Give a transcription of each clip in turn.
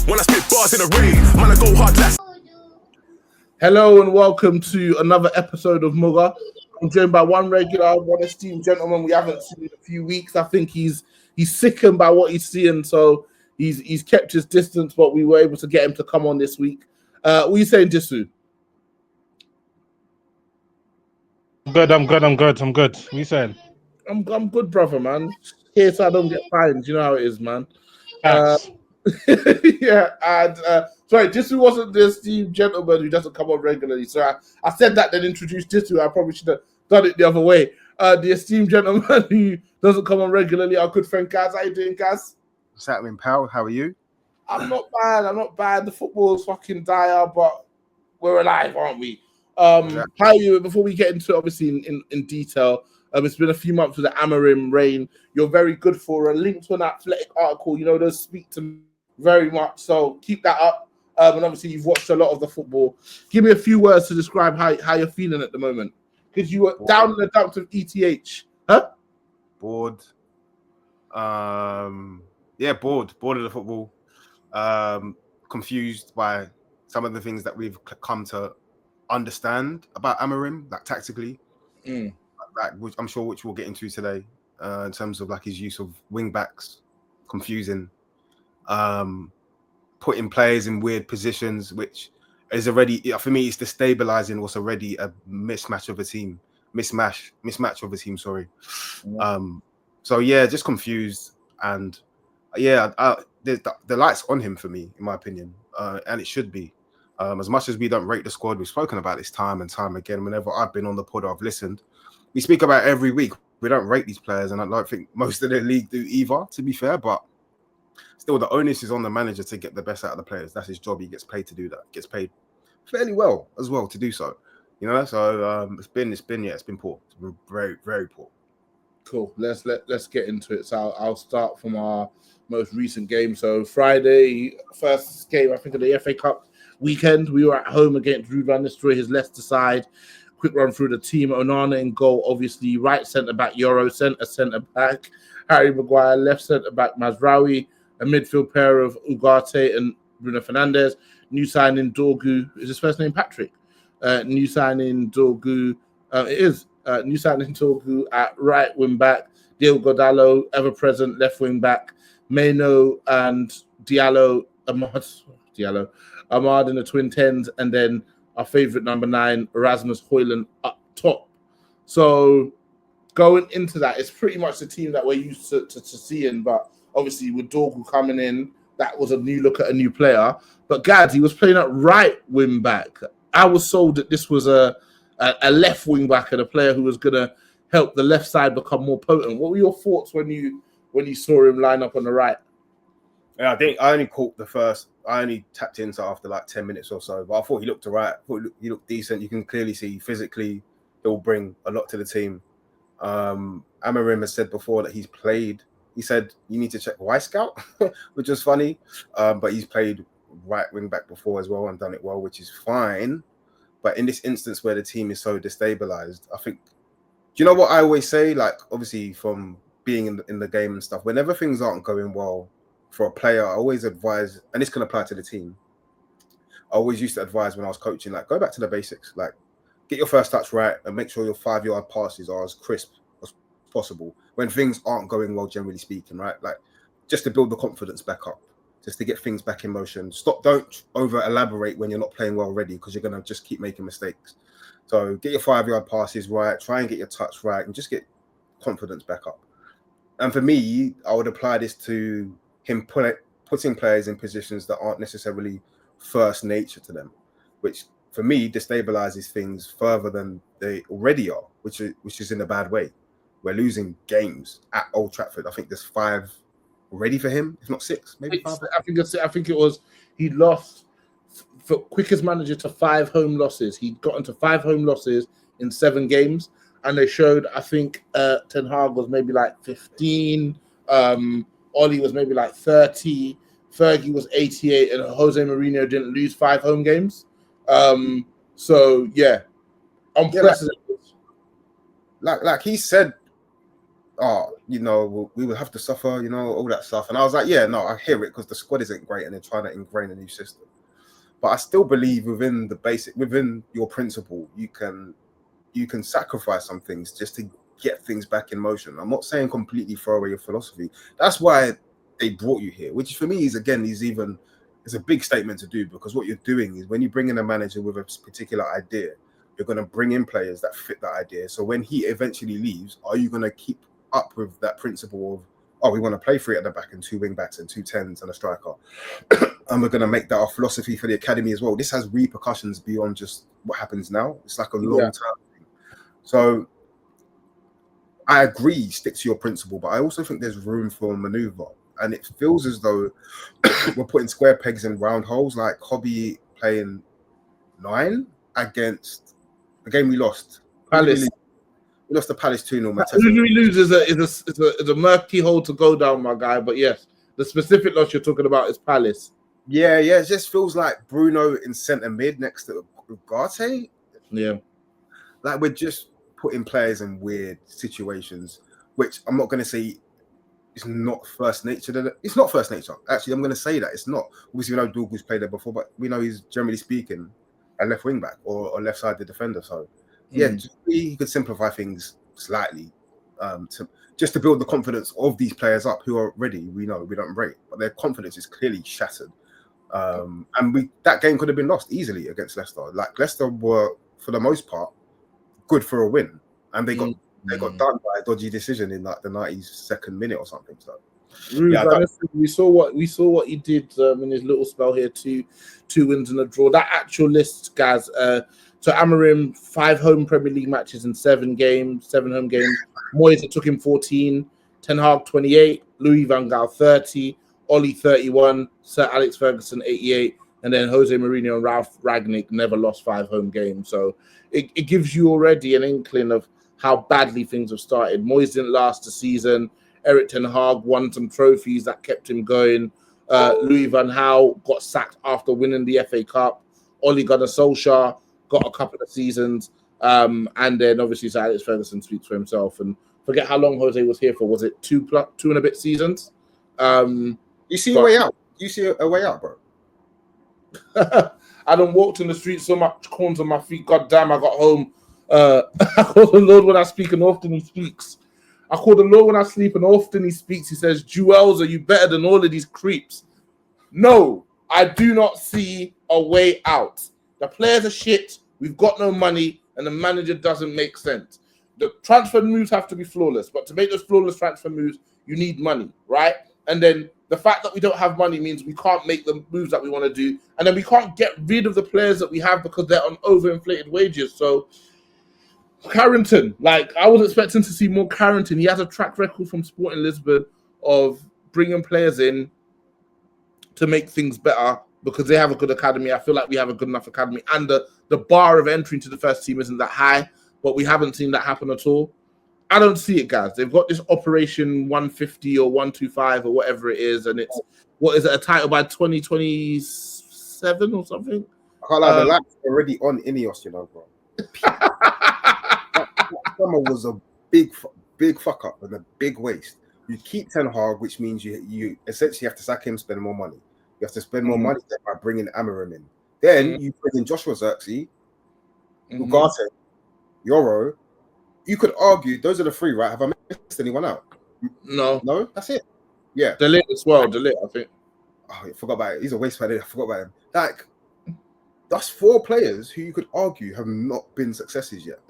When I spit bars in a rain, man, I go hard last. Hello and welcome to another episode of MUGA. I'm joined by one regular, one esteemed gentleman we haven't seen in a few weeks. I think he's sickened by what he's seeing, so he's kept his distance, but we were able to get him to come on this week. What are you saying, Disu? I'm good. What are you saying? I'm good, brother, man. Here so I don't get fined. You know how it is, man. Facts. Yeah, and sorry, Disu wasn't the esteemed gentleman who doesn't come on regularly. So I said that, then introduced Disu. I probably should have done it the other way. The esteemed gentleman who doesn't come on regularly, our good friend Gaz. How you doing, Gaz? What's happening, pal? How are you? I'm not bad. The football's fucking dire, but we're alive, aren't we? How are you? Before we get into it, obviously in detail, it's been a few months with the Amorim reign. You're very good for a link to an athletic article. You know, those speak to me very much. So keep that up. And obviously, you've watched a lot of the football. Give me a few words to describe how you're feeling at the moment. Because you were down in the dumps of ETH. Huh? Bored. Bored. Bored of the football. Confused by some of the things that we've come to understand about Amorim, like tactically. Which I'm sure which we'll get into today, in terms of like his use of wing backs, confusing, putting players in weird positions, which is already, for me, it's destabilizing what's already a mismatch of a team. Sorry. So yeah, just confused, and the light's on him for me, in my opinion, and it should be. As much as we don't rate the squad, we've spoken about this time and time again. Whenever I've been on the pod or I've listened, we speak about it every week. We don't rate these players, and I don't think most of the league do either, to be fair. But still, the onus is on the manager to get the best out of the players. That's his job. He gets paid to do that. Gets paid fairly well as well to do so. You know, so it's been poor. It's been very, very poor. Cool. Let's get into it. So I'll start from our most recent game. So Friday, first game, I think, of the FA Cup weekend. We were at home against Ruud van Nistelrooy, his Leicester side. Quick run through the team. Onana in goal, obviously. Right centre-back, Euro. Centre-back, Harry Maguire. Left centre-back, Mazraoui. A midfield pair of Ugarte and Bruno Fernandes. New signing, Dorgu. Is his first name Patrick? New signing, Dorgu. It is. New signing, Dorgu at right wing-back. Diogo Godallo, ever-present left wing-back. Meno and Diallo. Ahmad in the twin tens, and then our favourite number 9, Erasmus Højlund, up top. So going into that, it's pretty much the team that we're used to seeing, but obviously with Dorgu coming in, that was a new look at a new player. But Gaz, he was playing at right wing back. I was sold that this was a left wing back and a player who was going to help the left side become more potent. What were your thoughts when you saw him line up on the right? Yeah, I think I only caught the first. I only tapped into after like 10 minutes or so, but I thought he looked all right. I thought he looked decent. You can clearly see physically he'll bring a lot to the team. Amorim has said before that he's played. He said you need to check Y Scout, which was funny. But he's played right wing back before as well and done it well, which is fine. But in this instance where the team is so destabilized, I think. Do you know what I always say? Like, obviously from being in the game and stuff, whenever things aren't going well for a player, I always advise, and this can apply to the team. I always used to advise when I was coaching, like, go back to the basics, like, get your first touch right and make sure your 5-yard passes are as crisp as possible when things aren't going well, generally speaking, right? Like, just to build the confidence back up, just to get things back in motion. Don't over elaborate when you're not playing well already, because you're gonna just keep making mistakes. So get your 5-yard passes right, try and get your touch right, and just get confidence back up. And for me, I would apply this to him putting players in positions that aren't necessarily first nature to them, which for me destabilizes things further than they already are, which is in a bad way. We're losing games at Old Trafford. I think there's 5 ready for him, if not 6, maybe 5. I think it was he lost for quickest manager to 5 home losses. He'd gotten to 5 home losses in 7 games, and they showed, I think Ten Hag was maybe like 15. Oli was maybe like 30, Fergie was 88, and Jose Mourinho didn't lose 5 home games. So yeah, unprecedented. Like he said oh, we would have to suffer, all that stuff. And I was like, yeah, no, I hear it because the squad isn't great and they're trying to ingrain a new system. But I still believe within your principle, you can sacrifice some things just to get things back in motion. I'm not saying completely throw away your philosophy. That's why they brought you here, which for me is a big statement to do, because what you're doing is when you bring in a manager with a particular idea, you're going to bring in players that fit that idea. So when he eventually leaves, are you going to keep up with that principle of, oh, we want to play 3 at the back and 2 wing backs and 2 10s and a striker? And we're going to make that our philosophy for the academy as well. This has repercussions beyond just what happens now. It's like a long-term thing. So I agree, stick to your principle, but I also think there's room for maneuver. And it feels as though we're putting square pegs in round holes, like Hobby playing 9 against the game we lost. Palace. We lost to Palace 2-0. Who we lose is a murky hole to go down, my guy. But yes, the specific loss you're talking about is Palace. Yeah. It just feels like Bruno in centre mid next to Ugarte. Yeah. Like we're just putting players in weird situations, which I'm not going to say it's not first nature. It's not first nature. Actually, I'm going to say that it's not. Obviously, we know Dorgu's played there before, but we know he's generally speaking a left wing back or left sided defender. So yeah, he could simplify things slightly to build the confidence of these players up who are ready. We know we don't rate, but their confidence is clearly shattered. And that game could have been lost easily against Leicester. Like Leicester were, for the most part, good for a win, and they got done by a dodgy decision in like the 92nd minute or something. So we saw what he did in his little spell here. 2 wins and a draw. That actual list, Gaz. So Amorim 5 home Premier League matches in 7 home games. Moyes, it took him 14. Ten Hag 28. Louis van Gaal 30. Ollie 31. Sir Alex Ferguson 88. And then Jose Mourinho and Ralph Rangnick never lost 5 home games. So it gives you already an inkling of how badly things have started. Moyes didn't last the season. Eric Ten Hag won some trophies that kept him going. Louis van Gaal got sacked after winning the FA Cup. Ole Gunnar Solskjaer got a couple of seasons. And then obviously Sir Alex Ferguson speaks for himself. And forget how long Jose was here for. Was it 2 and a bit seasons? You see a way out. You see a way out, bro. I done walked in the street so much corns on my feet. God damn, I got home. I call the Lord when I speak and often he speaks. I call the Lord when I sleep and often he speaks. He says, Jewels, are you better than all of these creeps? No, I do not see a way out. The players are shit. We've got no money and the manager doesn't make sense. The transfer moves have to be flawless, but to make those flawless transfer moves, you need money, right? And then the fact that we don't have money means we can't make the moves that we want to do. And then we can't get rid of the players that we have because they're on overinflated wages. So Carrington, like I was expecting to see more Carrington. He has a track record from Sporting Lisbon of bringing players in to make things better because they have a good academy. I feel like we have a good enough academy. And the bar of entry into the first team isn't that high, but we haven't seen that happen at all. I don't see it, guys. They've got this Operation 150 or 125 or whatever it is, and it's a title by 2027 or something? I can't lie, the light's already on Ineos, bro. that summer was a big fuck up and a big waste. You keep Ten Hag, which means you essentially have to sack him, spend more money. You have to spend more money by bringing Amorim in. Then you bring in Joshua Zirkzee, Ugarte, Yoro. You could argue those are the 3, right? Have I missed anyone out? No, that's it. Yeah, Delete as well. Delete, I think. Oh, I forgot about it. He's a waste man. I forgot about him. Like, that's 4 players who you could argue have not been successes yet.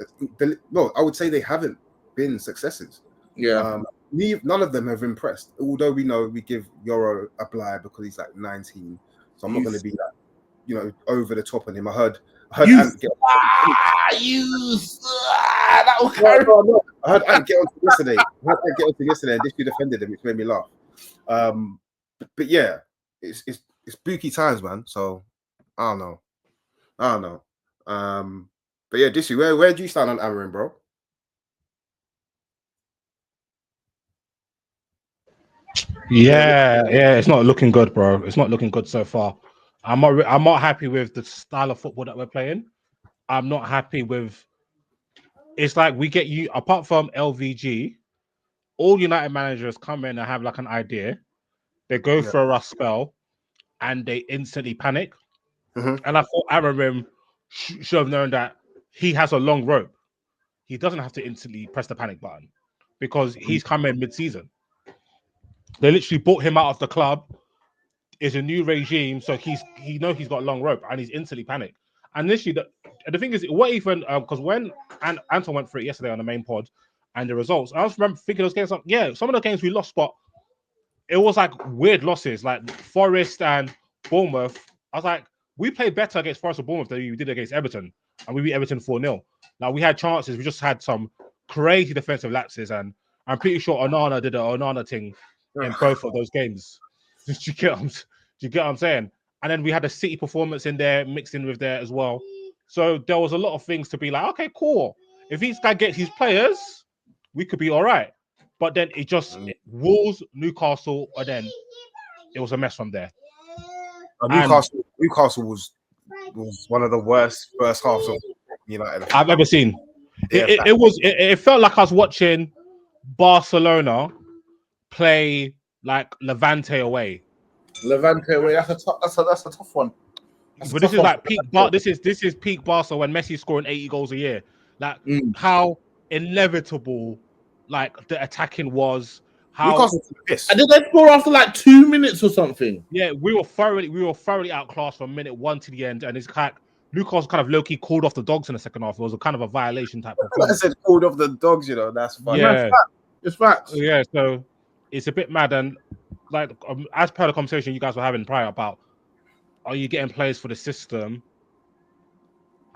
No, I would say they haven't been successes. Yeah. None of them have impressed. Although we know we give Yoro a blight because he's like 19, so I'm not going to be like, over the top on him. I heard Ant get. That was no. I heard Ant get onto yesterday. And Disu defended him, which made me laugh. But yeah, it's spooky times, man. So I don't know. But yeah, Disu, where do you stand on Amorim, bro? Yeah, it's not looking good, bro. It's not looking good so far. I'm not happy with the style of football that we're playing. I'm not happy with. It's like we get you apart from LVG. all United managers come in and have like an idea, they go for a rough spell, and they instantly panic. Mhm. And I thought Amorim should have known that he has a long rope. He doesn't have to instantly press the panic button because he's coming mid-season. They literally bought him out of the club. It's a new regime, so he's got a long rope and he's instantly panicked. And literally, the thing is, what even because when Anton went through it yesterday on the main pod and the results, I just remember thinking those games. Like, yeah, some of the games we lost, but it was like weird losses, like Forest and Bournemouth. I was like, we played better against Forest and Bournemouth than we did against Everton, and we beat Everton 4-0. Now we had chances, we just had some crazy defensive lapses, and I'm pretty sure Onana did an Onana thing in both of those games. Do you get what I'm saying? And then we had a City performance in there, mixed in with there as well. So there was a lot of things to be like, okay, cool. If this guy gets his players, we could be all right. But then Wolves, Newcastle, and then it was a mess from there. Newcastle was one of the worst first halves of United I've ever seen. It felt like I was watching Barcelona play like Levante away. Levante away. That's a tough one. But this is like peak. This is peak Barca when Messi scoring 80 goals a year. Like how inevitable, like the attacking was. How and did they score after like 2 minutes or something? Yeah, we were thoroughly outclassed from minute 1 to the end, and it's like Lucas kind of low-key called off the dogs in the second half. It was a kind of a violation type of thing. I said called off the dogs, that's funny. Yeah, it's facts. Yeah, so it's a bit mad, and like as per the conversation you guys were having prior about, are you getting players for the system?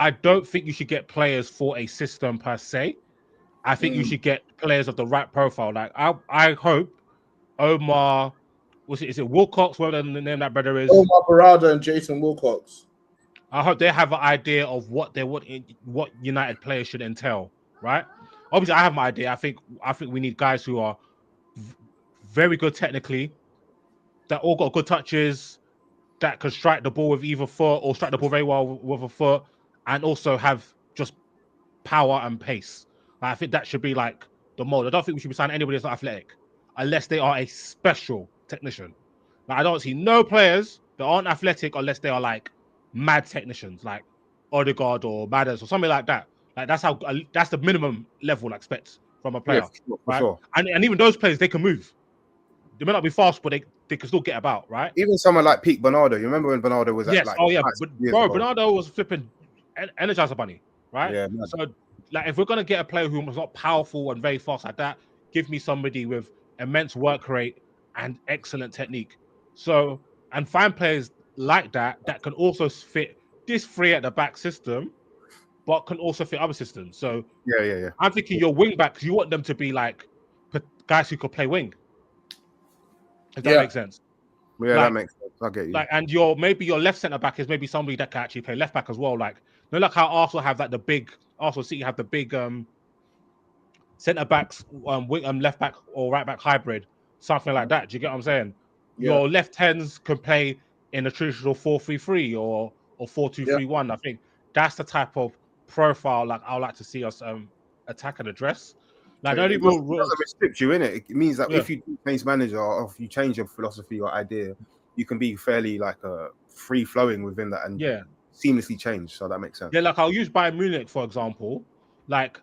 I don't think you should get players for a system per se. I think you should get players of the right profile. Like I hope Omar, is it Wilcox? Whatever the name that brother is. Omar Barada and Jason Wilcox. I hope they have an idea of what United players should entail, right? Obviously, I have my idea. I think we need guys who are very good technically, that all got good touches, that can strike the ball with either foot or strike the ball very well with a foot, and also have just power and pace. Like, I think that should be like the mold. I don't think we should be signing anybody that's not athletic, unless they are a special technician. Like, I don't see no players that aren't athletic unless they are like mad technicians, like Odegaard or Madders or something like that. Like that's the minimum level I expect from a player, right? Sure. And even those players, they can move. They may not be fast, but they can still get about, right? Even someone like Pete Bernardo. You remember when Bernardo was at Bernardo was flipping Energizer Bunny, right? Yeah. So like if we're gonna get a player who was not powerful and very fast like that, give me somebody with immense work rate and excellent technique. So and find players like that can also fit this 3 at the back system, but can also fit other systems. So yeah. I'm thinking your wing backs, you want them to be like guys who could play wing. If that makes sense. Yeah, that makes sense. I get you. Like, and maybe your left centre back is maybe somebody that can actually play left back as well. Like, like how Arsenal have like the big City have the big centre backs, left back or right back hybrid, something like that. Do you get what I'm saying? Yeah. Your left tens can play in a traditional 4-3-3 or 4-2-3-1. I think that's the type of profile like I would like to see us attack and address. Like, it doesn't restrict you, innit? It means that if you change manager or if you change your philosophy or idea, you can be fairly like free flowing within that and seamlessly change. So that makes sense. Yeah, like I'll use Bayern Munich for example. Like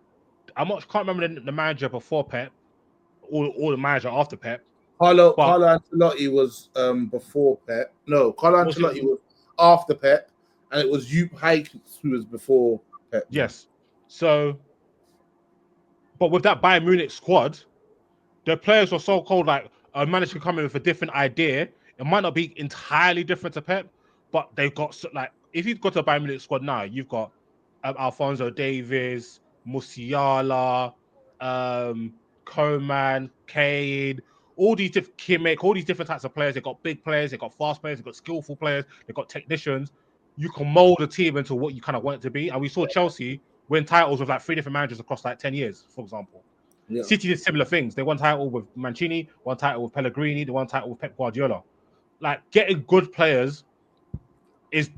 can't remember the manager before Pep, or the manager after Pep. Carlo Ancelotti was before Pep. No, Carlo Ancelotti was after Pep, and it was Jupp Heynckes who was before Pep. Yes. So, but with that Bayern Munich squad, the players were so cold. Like a manager can come in with a different idea. It might not be entirely different to Pep, but they've got like if you've got a Bayern Munich squad now, you've got Alphonso Davies, Musiala, Coman, Cade, all these different Kimmich, all these different types of players. They've got big players, they've got fast players, they've got skillful players, they've got technicians. You can mold a team into what you kind of want it to be. And we saw Chelsea win titles with like 3 different managers across like 10 years, for example. Yeah. City did similar things. They won title with Mancini, won title with Pellegrini, they won title with Pep Guardiola. Like getting good players is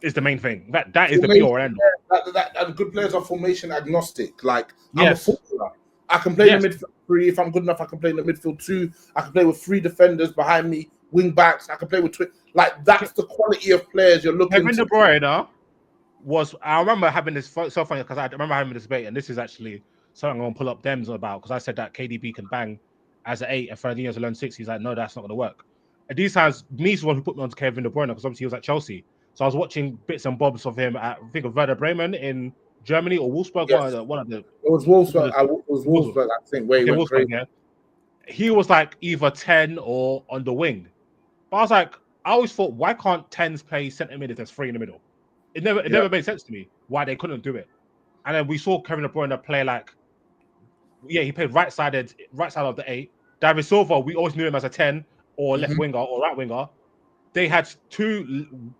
the main thing. That is the be all and end all. And good players are formation agnostic. Like I'm a footballer. I can play in the midfield 3 if I'm good enough. I can play in the midfield 2. I can play with 3 defenders behind me, wing backs. I can play with like that's the quality of players you're looking. Kevin De Bruyne was. I remember having this so funny because I remember having this debate, and this is actually something I'm gonna pull up Dems about because I said that KDB can bang as an 8 and Fernandinho's a lone 6. He's like, no, that's not gonna work. And these times, me's the one who put me on to Kevin De Bruyne because obviously he was at Chelsea. So I was watching bits and bobs of him at I think of Werder Bremen in Germany or Wolfsburg. Yes. One of the. It was Wolfsburg. It was Wolfsburg, I think. Where he went crazy. Yeah. He was like either 10 or on the wing. But I was like, I always thought, why can't 10s play centre mid if there's 3 in the middle? It never made sense to me why they couldn't do it. And then we saw Kevin De Bruyne play like, he played right side of the 8. David Silva, we always knew him as a 10 or left winger or right winger. They had 2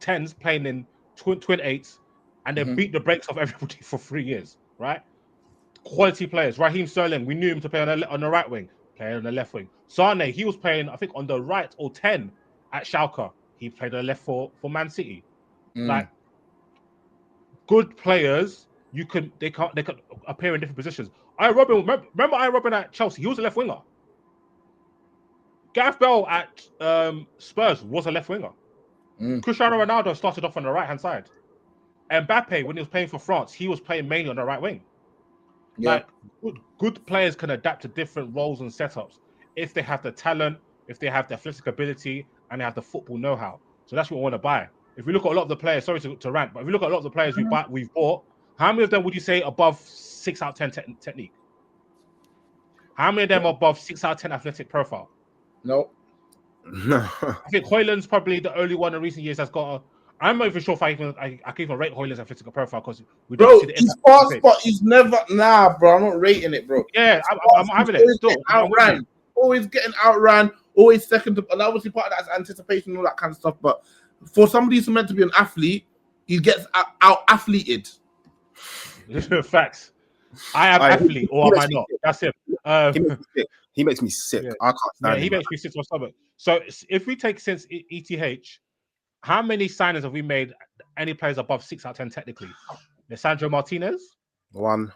10s playing in twin 8s, and they beat the brakes of everybody for 3 years, right? Quality players. Raheem Sterling, we knew him to play on the right wing, play on the left wing. Sane, he was playing, I think, on the right or 10 at Schalke. He played on the left for Man City. Like, good players, they could appear in different positions. Remember Robin at Chelsea? He was a left winger. Gareth Bale at Spurs was a left winger. Cristiano Ronaldo started off on the right-hand side. And Mbappe, when he was playing for France, he was playing mainly on the right wing. Yeah. Like, good players can adapt to different roles and setups if they have the talent, if they have the athletic ability, and they have the football know-how. So that's what we want to buy. If we look at a lot of the players, sorry to rant, but if we look at a lot of the players we've bought, how many of them would you say above 6 out of 10 technique? How many of them are above 6 out of 10 athletic profile? No. I think Højlund's probably the only one in recent years that's got I'm not even sure if I can even rate Højlund's athletic profile because we don't see the he's fast, but he's never bro. I'm not rating it, bro. Yeah, I'm having it still. Always getting outran, always second to, and obviously part of that is anticipation and all that kind of stuff. But for somebody who's meant to be an athlete, he gets out athleted. Facts. I am athlete, or am I not? That's him. He makes me sick. Yeah. I can't stand him. He makes me sick to my stomach. So if we take since ETH, how many signings have we made? Any players above 6 out of 10 technically? Lisandro Martinez? 1.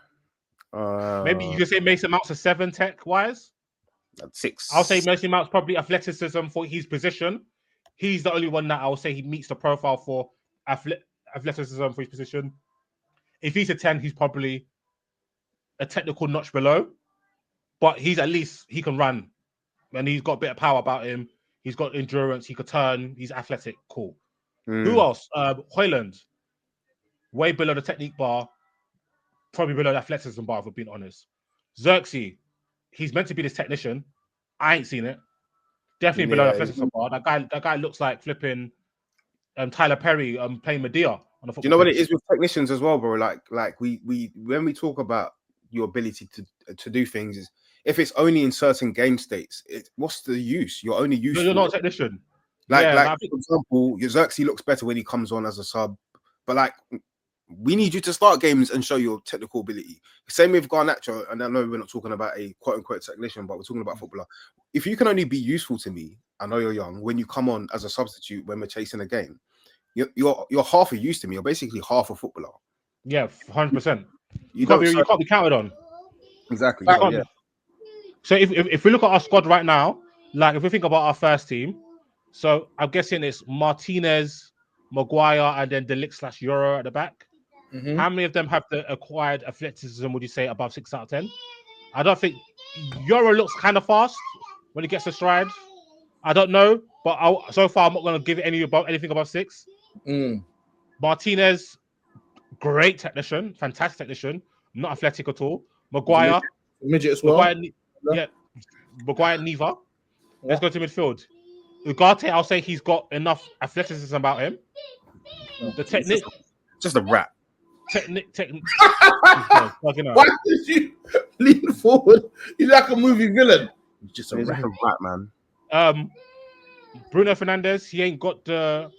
Maybe you could say Mason Mount's a 7 tech wise. 6. I'll say Mason Mount's probably athleticism for his position. He's the only one that I'll say he meets the profile for athleticism for his position. If he's a 10, he's probably a technical notch below, but he's at least he can run and he's got a bit of power about him. He's got endurance. He could turn. He's athletic. Cool. Who else? Højlund, way below the technique bar, probably below the athleticism bar, if we're being honest. Xerxes, he's meant to be this technician. I ain't seen it. Definitely below the athleticism bar. That guy looks like flipping Tyler Perry playing Medea on the football. Do you know what it is with technicians as well, bro? Like we when we talk about your ability to do things, is if it's only in certain game states, what's the use? You're only used. You're not a technician. For example, Xerxes looks better when he comes on as a sub, but like we need you to start games and show your technical ability. Same with Garnacho, and I know we're not talking about a quote unquote technician, but we're talking about footballer. If you can only be useful to me, I know you're young, when you come on as a substitute when we're chasing a game, you're half a use to me. You're basically half a footballer. Yeah, 100%. You can't be counted on. Exactly. Yeah. So if we look at our squad right now, like if we think about our first team, so I'm guessing it's Martinez, Maguire, and then De Ligt / Euro at the back. How many of them have the acquired athleticism, would you say, above 6 out of 10? I don't think Euro looks kind of fast when he gets to stride. I don't know, but so far I'm not going to give it anything above 6. Martinez, great technician, fantastic technician, not athletic at all. Maguire, midget as well. Maguire, neither. Let's go to midfield. Ugarte, I'll say he's got enough athleticism about him. The technique, just a rat. Why did you lean forward? He's like a movie villain. He's just a rat, man. Bruno Fernandes, he ain't got the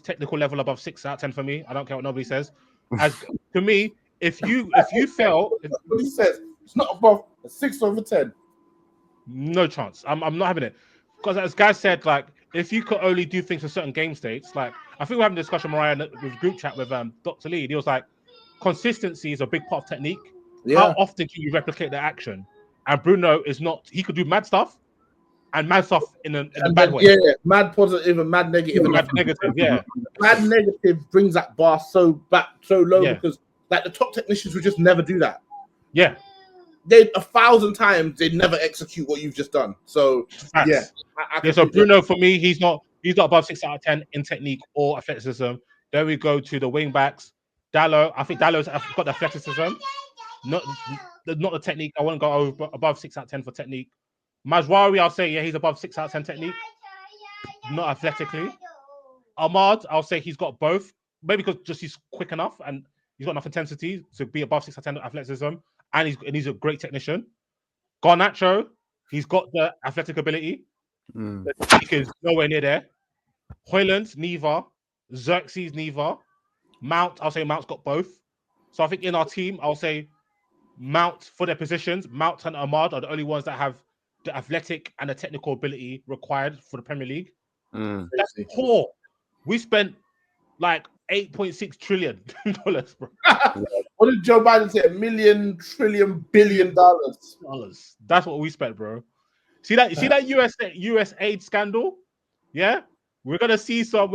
technical level above 6 out of 10 for me. I don't care what nobody says. As to me, if you fail, what he says, it's not above 6 over 10. No chance. I'm not having it. Because as guys said, like if you could only do things for certain game states, like I think we're having a discussion, Morayo, with group chat with Dr. Lee. He was like, consistency is a big part of technique. How often can you replicate that action? And Bruno is not. He could do mad stuff and mad stuff in a bad way. Yeah, mad positive and mad negative. Mad negative, yeah. Mad negative brings that bar so low Yeah. because like the top technicians would just never do that. Yeah. They 1,000 times they'd never execute what you've just done. So Facts. yeah. So Bruno for me, he's not above 6 out of 10 in technique or athleticism. Then we go to the wing backs. Dallo, I think Dallo's got the athleticism, not the technique. I wouldn't go above 6 out of 10 for technique. Mazraoui, I'll say, yeah, he's above 6 out of 10 technique, not athletically. Ahmad, I'll say he's got both, maybe because just he's quick enough and he's got enough intensity to be above 6 out of 10 athleticism, and he's a great technician. Garnacho, he's got the athletic ability. The technique is nowhere near there. Højlund, neither. Xerxes, neither. Mount, I'll say Mount's got both. So I think in our team, I'll say Mount for their positions. Mount and Ahmad are the only ones that have the athletic and the technical ability required for the Premier League. That's poor. We spent like $8.6 trillion, bro. What did Joe Biden say? $1 million, trillion, billion dollars. That's what we spent, bro. See that US aid scandal? Yeah, we're gonna see some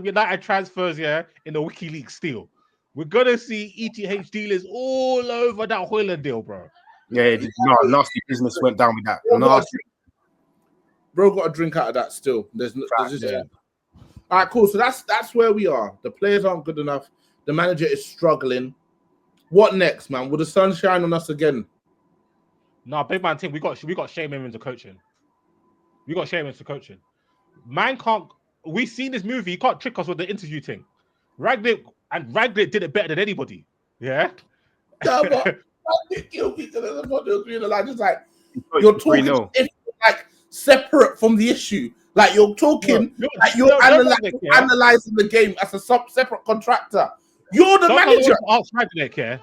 United transfers, yeah, in the WikiLeaks still. We're gonna see ETH dealers all over that Højlund deal, bro. Yeah, nasty business went down with that. Nasty. Bro got a drink out of that still. There's just all right, cool. So that's where we are. The players aren't good enough. The manager is struggling. What next, man? Will the sun shine on us again? No, big man thing. We got shame him into coaching. Man can't. We seen this movie. He can't trick us with the interview thing. Ragnick did it better than anybody. Yeah. No, but just like you're talking like separate from the issue. Like you're talking, you're analyzing the game as a separate contractor. You're the manager. Ask Ragnick, yeah.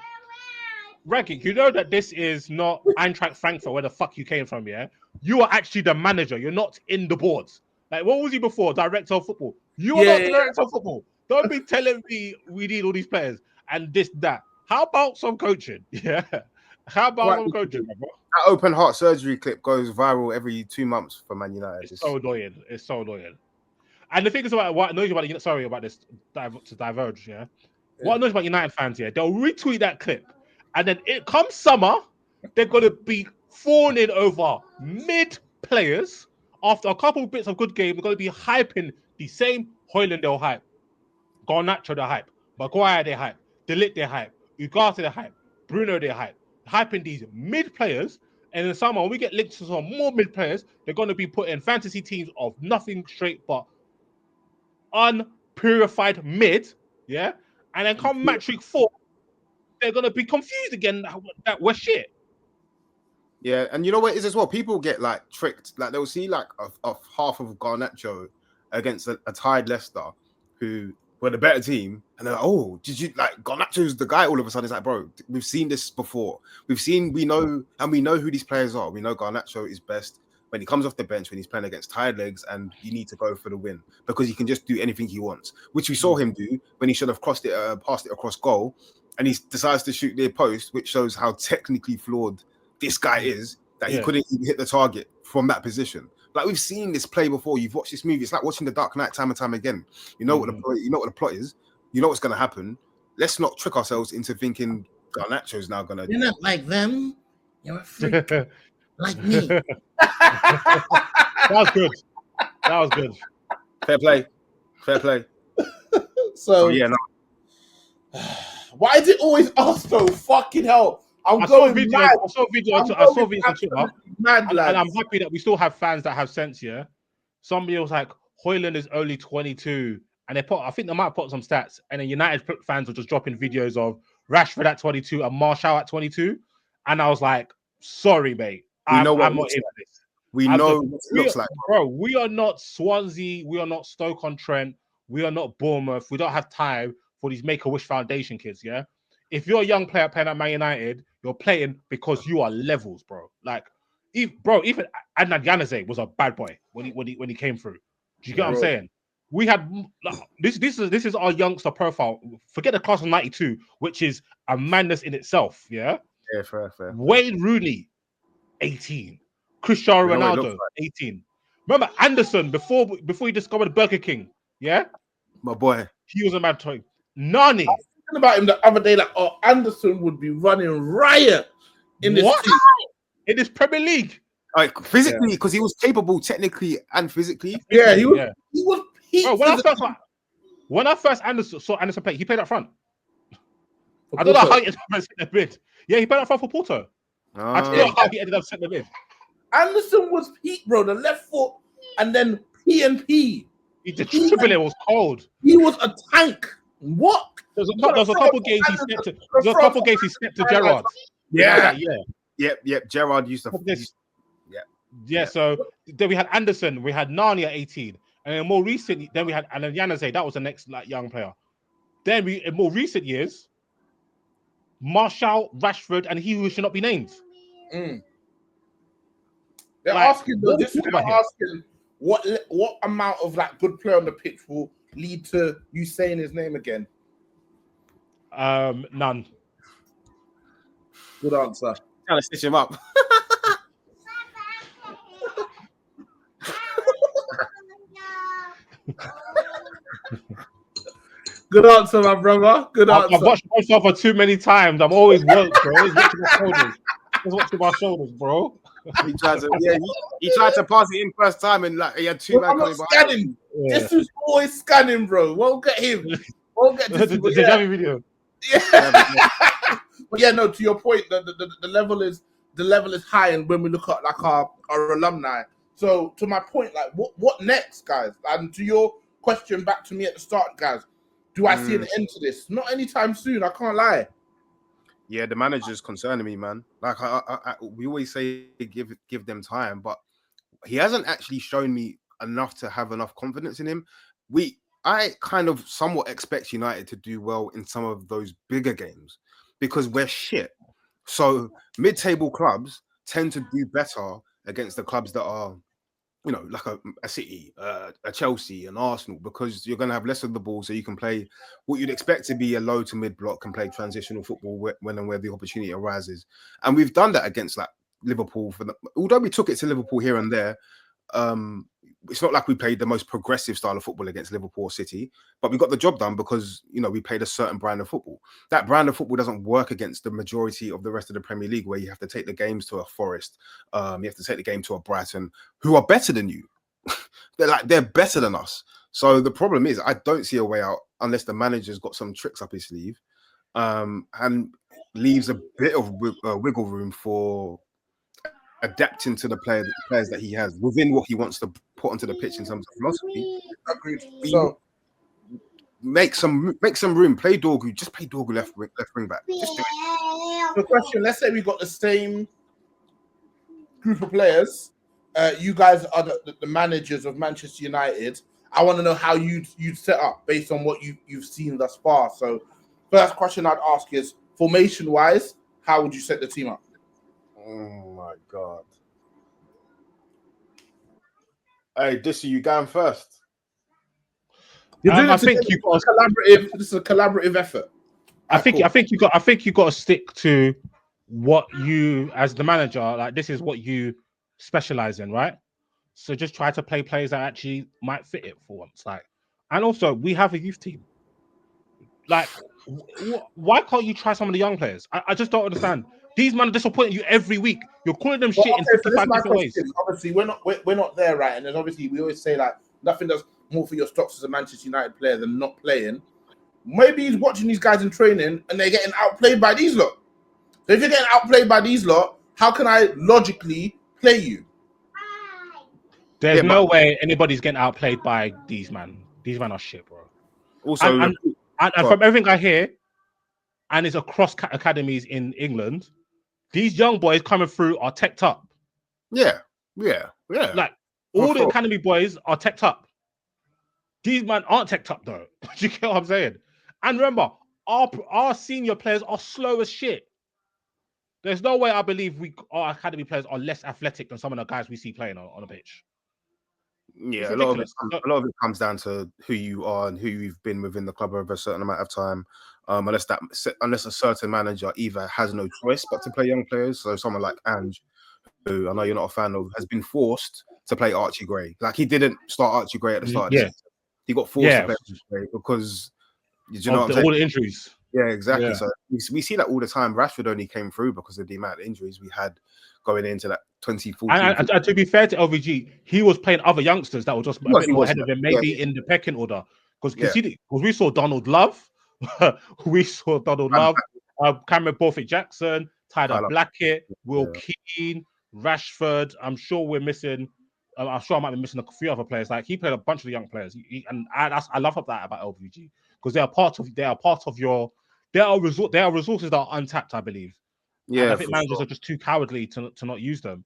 Ragnick, you know that this is not Eintracht Frankfurt, where the fuck you came from, yeah? You are actually the manager. You're not in the boards. Like, what was he before? Director of football. You are not the director of football. Don't be telling me we need all these players and this, that. How about some coaching? Yeah. How about some coaching, bro? That open heart surgery clip goes viral every 2 months for Man United. It's so annoying. And the thing is about what annoys you about sorry about this to diverge, yeah. What annoys about United fans, yeah, they'll retweet that clip, and then it comes summer, they're gonna be fawning over mid players after a couple bits of good game. They're gonna be hyping the same Højlund they'll hype, Garnacho they hype, Maguire they hype, De Ligt they hype, Ugarte they hype, Bruno they hype, hyping these mid players. And in summer, when we get linked to some more mid players, they're going to be put in fantasy teams of nothing straight but unpurified mid, yeah? And then come match week 4, they're going to be confused again that we're shit. Yeah, and you know what it is as well? People get like tricked. Like they'll see like a half of Garnacho against a tied Leicester who were the better team, and they're like, oh, did you like Garnacho's the guy? All of a sudden, it's like, bro, we've seen this before. We know who these players are. We know Garnacho is best when he comes off the bench, when he's playing against tired legs, and you need to go for the win because he can just do anything he wants, which we saw him do when he should have passed it across goal, and he decides to shoot near post, which shows how technically flawed this guy is, that he couldn't even hit the target from that position. Like we've seen this play before. You've watched this movie. It's like watching The Dark Knight time and time again. You know what the plot is. You know what's going to happen. Let's not trick ourselves into thinking Garnacho's now going to. You're not like them. You're a freak like me. That was good. Fair play. So yeah, no. Why is it always us though? Fucking hell. I saw a video on Twitter. Mad, and I'm happy that we still have fans that have sense, yeah. Somebody was like, Højlund is only 22. And I think they might put some stats. And then United fans were just dropping videos of Rashford at 22 and Martial at 22. And I was like, sorry, mate. I'm not in this. We know what it looks like. Bro, we are not Swansea. We are not Stoke-on-Trent. We are not Bournemouth. We don't have time for these Make-A-Wish Foundation kids, yeah? If you're a young player playing at Man United, you're playing because you are levels, bro. Like, even Adnan Januzaj was a bad boy when he came through. Do you get what I'm saying? We had this is our youngster profile. Forget the class of '92, which is a madness in itself. Yeah. Yeah, fair. Wayne Rooney, 18. Cristiano We know what it Ronaldo, looks like. 18. Remember Anderson before he discovered Burger King? Yeah, My boy. he was a mad toy. Nani, Thinking about him the other day, like, oh, Anderson would be running riot in this what? team. In this Premier League? Like physically, because he was capable technically and physically. Yeah, he was. Yeah. He was peak. Bro, when I first saw Anderson play, he played up front. For I don't know Porto. how he ended up centre mid. Yeah, he played up front for Porto. I don't know how he ended up centre mid. Anderson was peak, bro. The left foot, and then P. The dribbling was cold. He was a tank. What? There was a couple games he stepped to Gerrard. Yeah. Yeah. Yep. Gerrard used to. Yeah, so then we had Anderson, we had Nani at 18, and then more recently, then we had Alan Yanazay, that was the next like young player. Then in more recent years, Martial, Rashford, and he who should not be named. They're Like, asking though. This is asking what amount of like good player on the pitch will lead to you saying his name again. None. Good answer. Trying to stitch him up. Good answer, my brother. Good answer. I've watched myself for too many times. I'm always woke, bro. Always watching my shoulders. Always watching my shoulders, bro. He tried to pass it in first time and like he had two men I'm not coming behind. scanning. Yeah. This is always scanning, bro. Won't get him. Won't get this. the Javi video. Yeah. But yeah, no. To your point, the level is high, and when we look at like our alumni. So to my point, like what next, guys? And to your question back to me at the start, guys, do I see an end to this? Not anytime soon. I can't lie. Yeah, the manager's concerning me, man. Like we always say, give them time, but he hasn't actually shown me enough to have enough confidence in him. I kind of somewhat expect United to do well in some of those bigger games because we're shit. So mid-table clubs tend to do better against the clubs that are, you know, like a City, a Chelsea, an Arsenal, because you're going to have less of the ball, so you can play what you'd expect to be a low to mid block and play transitional football when and where the opportunity arises. And we've done that against like Liverpool. Although we took it to Liverpool here and there, it's not like we played the most progressive style of football against Liverpool or City, but we got the job done because, you know, we played a certain brand of football. That brand of football doesn't work against the majority of the rest of the Premier League, where you have to take the games to a Forest, you have to take the game to a Brighton, who are better than you. they're better than us. So the problem is, I don't see a way out unless the manager's got some tricks up his sleeve, and leaves a bit of wiggle room for adapting to the players that he has within what he wants to put onto the pitch in terms of philosophy. Agreed. So make some room. Play Dorgu. Just play Dorgu left wing back. Just do it. the question: let's say we got the same group of players. You guys are the managers of Manchester United. I want to know how you'd set up based on what you've seen thus far. So, first question I'd ask is, formation-wise, how would you set the team up? Oh my God! Hey, Disu, you going first? I think you got collaborative. This is a collaborative effort. I think you got to stick to what you, as the manager, like this is what you specialize in, right? So just try to play players that actually might fit it for once. Like, and also we have a youth team. Like, why can't you try some of the young players? I just don't understand. These men are disappointing you every week. You're calling them shit in 55 different ways. Obviously, we're not there, right? And then obviously we always say like nothing does more for your stocks as a Manchester United player than not playing. Maybe he's watching these guys in training and they're getting outplayed by these lot. So if you're getting outplayed by these lot, how can I logically play you? There's no way anybody's getting outplayed by these men. These men are shit, bro. Also, and from everything I hear, and it's across academies in England, these young boys coming through are teched up. Yeah. Like all the academy boys are teched up. These men aren't teched up though. Do you get what I'm saying? And remember, our senior players are slow as shit. There's no way I believe our academy players are less athletic than some of the guys we see playing on the pitch. Yeah, a lot of it comes down to who you are and who you've been within the club over a certain amount of time. unless a certain manager either has no choice but to play young players. So someone like Ange, who I know you're not a fan of, has been forced to play Archie Gray. Like he didn't start Archie Gray at the start of the season. He got forced to play Archie Gray because you know what I'm saying? All the injuries. Yeah, exactly. Yeah. So we see that all the time. Rashford only came through because of the amount of injuries we had going into that 2014. And to be fair to LVG, he was playing other youngsters that were just a bit more ahead of him, maybe in the pecking order. Because we saw Donald Love, Cameron Borthwick Jackson, Tyler Blackett, Will Keane, Rashford. I'm sure we're missing. I'm sure I might be missing a few other players. Like he played a bunch of the young players, I love that about LVG because they are part of your. There are resources that are untapped, I believe. Yeah, and I think managers are just too cowardly to not use them.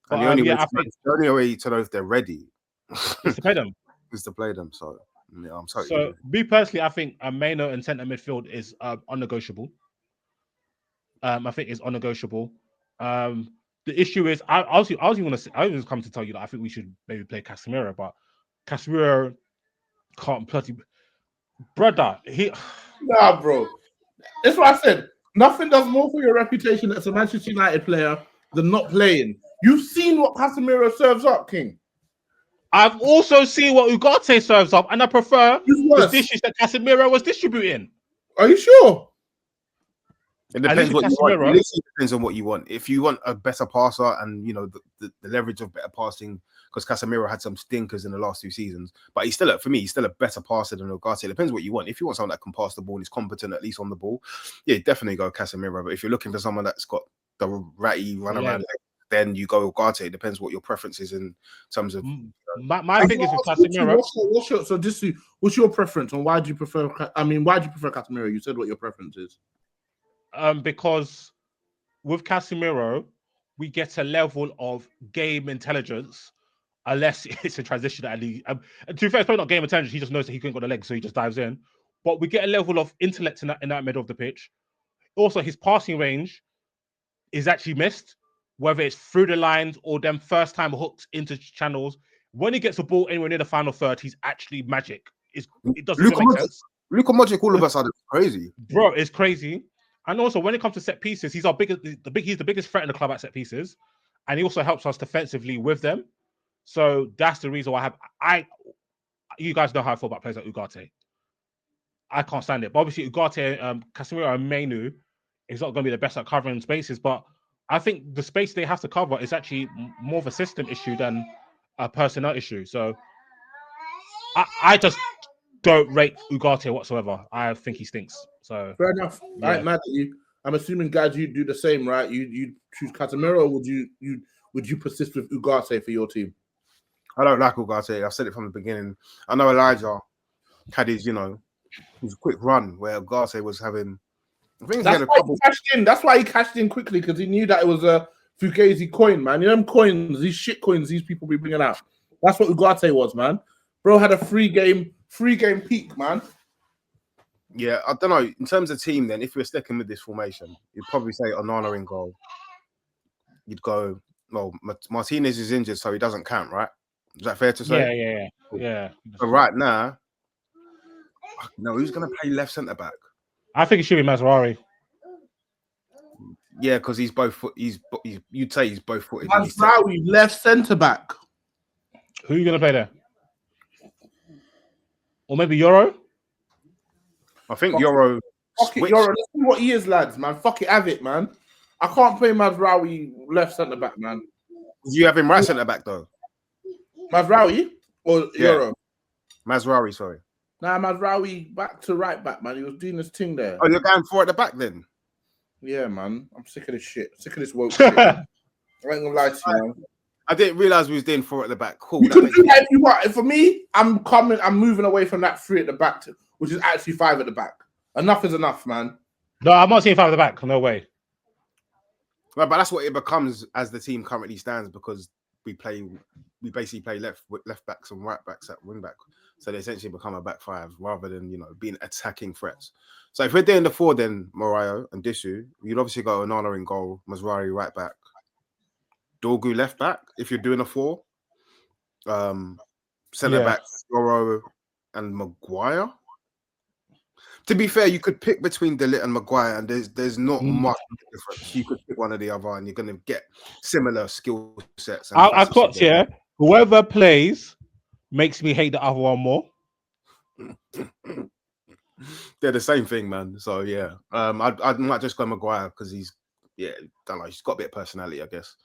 But, and the only way to know if they're ready is to play them. So yeah, I'm sorry. So me personally, I think Maino and centre midfield is unnegotiable. I think it's unnegotiable. The issue is, I was going to come to tell you that I think we should maybe play Casemiro, but Casemiro can't bloody brother. Nah, bro. That's what I said. Nothing does more for your reputation as a Manchester United player than not playing. You've seen what Casemiro serves up, King. I've also seen what Ugarte serves up, and I prefer the dishes that Casemiro was distributing. Are you sure? It depends what you want. It depends on what you want. If you want a better passer and the leverage of better passing, because Casemiro had some stinkers in the last 2 seasons, but he's still a better passer than Ugarte. It depends what you want. If you want someone that can pass the ball and is competent at least on the ball, yeah, definitely go Casemiro. But if you're looking for someone that's got the ratty run around, then you go Ugarte. It depends what your preference is in terms of. My thing is with Casemiro. What's your preference on why do you prefer? Why do you prefer Casemiro? You said what your preference is. Because with Casemiro, we get a level of game intelligence, unless it's a transition. To be fair, it's probably not game intelligence. He just knows that he couldn't got the legs, so he just dives in. But we get a level of intellect in that middle of the pitch. Also, his passing range is actually missed, whether it's through the lines or them first time hooks into channels. When he gets the ball anywhere near the final third, he's actually magic. It doesn't make sense. Luka Modric, all of us are crazy, bro. It's crazy. And also, when it comes to set pieces, he's the biggest threat in the club at set pieces, and he also helps us defensively with them. So that's the reason why you guys know how I feel about players like Ugarte. I can't stand it. But obviously, Ugarte, Casemiro, and Mainu is not going to be the best at covering spaces. But I think the space they have to cover is actually more of a system issue than a personnel issue. So I just don't rate Ugarte whatsoever. I think he stinks. So fair enough. Yeah. I ain't mad at you. I'm assuming, guys, you do the same, right? You choose Casemiro, or would you persist with Ugarte for your team? I don't like Ugarte. I've said it from the beginning. I know Elijah had his quick run where Ugarte was having. I think That's why he cashed in quickly, because he knew that it was a Fugazi coin, man. You know them coins, these shit coins these people be bringing out. That's what Ugarte was, man. Bro had a free game peak, man. Yeah, I don't know. In terms of team, then, if we're sticking with this formation, you'd probably say Onana in goal. You'd go, well, Martinez is injured, so he doesn't count, right? Is that fair to say? Yeah. But right now, who's going to play left centre back? I think it should be Mazraoui. Yeah, because he's both foot. You'd say he's both footed. Mazraoui left centre back. Who are you going to play there? Or maybe Euro? I think Euro. Fuck it, Euro. Let's see what he is, lads, man. Fuck it, have it, man. I can't play Mazraoui left centre back, man. You have him right centre back though. Mazraoui or Euro? Mazraoui, sorry. Nah, Mazraoui back to right back, man. He was doing this thing there. Oh, you're going for at the back then? Yeah, man. I'm sick of this shit. Sick of this woke shit. I ain't gonna lie to you, man. I didn't realize we was doing 4 at the back. Cool. You can do that if you want. For me, I'm moving away from that 3 at the back, which is actually 5 at the back. Enough is enough, man. No, I'm not seeing 5 at the back. No way. Right, but that's what it becomes as the team currently stands, because we basically play left backs and right backs at wing back. So they essentially become a back 5 rather than being attacking threats. So if we're doing the 4, then Morayo and Disu, you'd obviously go Onana in goal, Mazraoui right back, Dorgu left back. If you're doing a 4, centre back Euro and Maguire. To be fair, you could pick between De Ligt and Maguire, and there's not Mm. much difference. You could pick one or the other, and you're going to get similar skill sets. And I facets of clocked them. here. Whoever plays makes me hate the other one more. They're the same thing, man. So yeah, I might just go Maguire because he's don't know, he's got a bit of personality, I guess.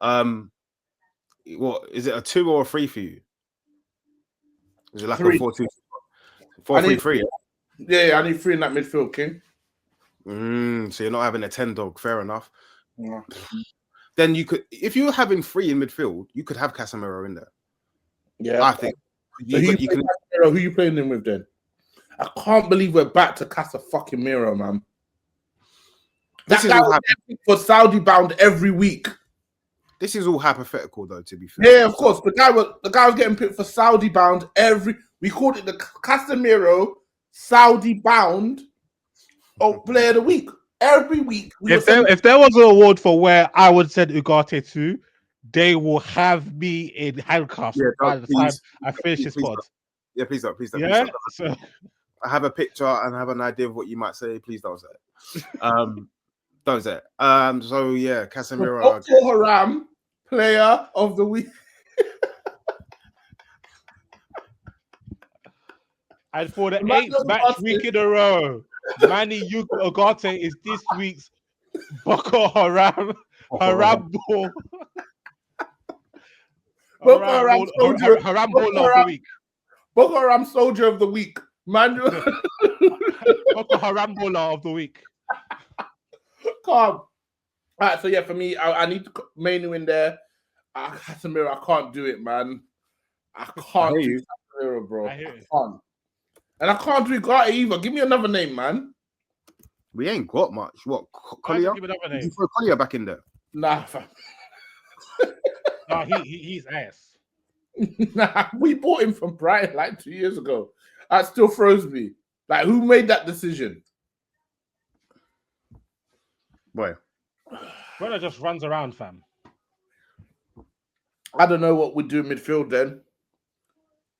What is it, a 2 or a 3 for you? Is it like 3. a 4-2, 4-3-3? Yeah, I need 3 in that midfield, King. So you're not having a 10 dog, fair enough. Yeah. Then you could, if you were having 3 in midfield, you could have Casemiro in there. Yeah, I think. So who you playing in with then? I can't believe we're back to Casa fucking Miro, man. That guy was Saudi bound every week. This is all hypothetical, though. To be fair, yeah, of course. The guy was getting picked for Saudi bound every. We called it the Casemiro Saudi bound player of the week every week. If there was an award for where I would send Ugarte to, they will have me in handcuffs by the time I finish this pod. Yeah, please don't. Yeah. So, I have a picture and I have an idea of what you might say. Please don't say it. Don't say it. So yeah, Casemiro. Boko Haram player of the week. And for the 8th match week in a row, Manny Ugarte is this week's Boko Haram Haram ball. Boko Haram soldier of the week. Boko Haram soldier of the week. Manuel Boko Haram bowler of the week. Calm. All right, so yeah, for me, I need Manu in there. Casemiro, I can't do it, man. I can't do Casemiro, bro. I can't. And I can't do Ugarte either. Give me another name, man. We ain't got much. What, Collier? Did you throw Collier back in there? Nah, fam. No, he's ass. Nah, we bought him from Brighton like 2 years ago. That still throws me. Like, who made that decision? Boy. Brother just runs around, fam. I don't know what we'd do midfield then.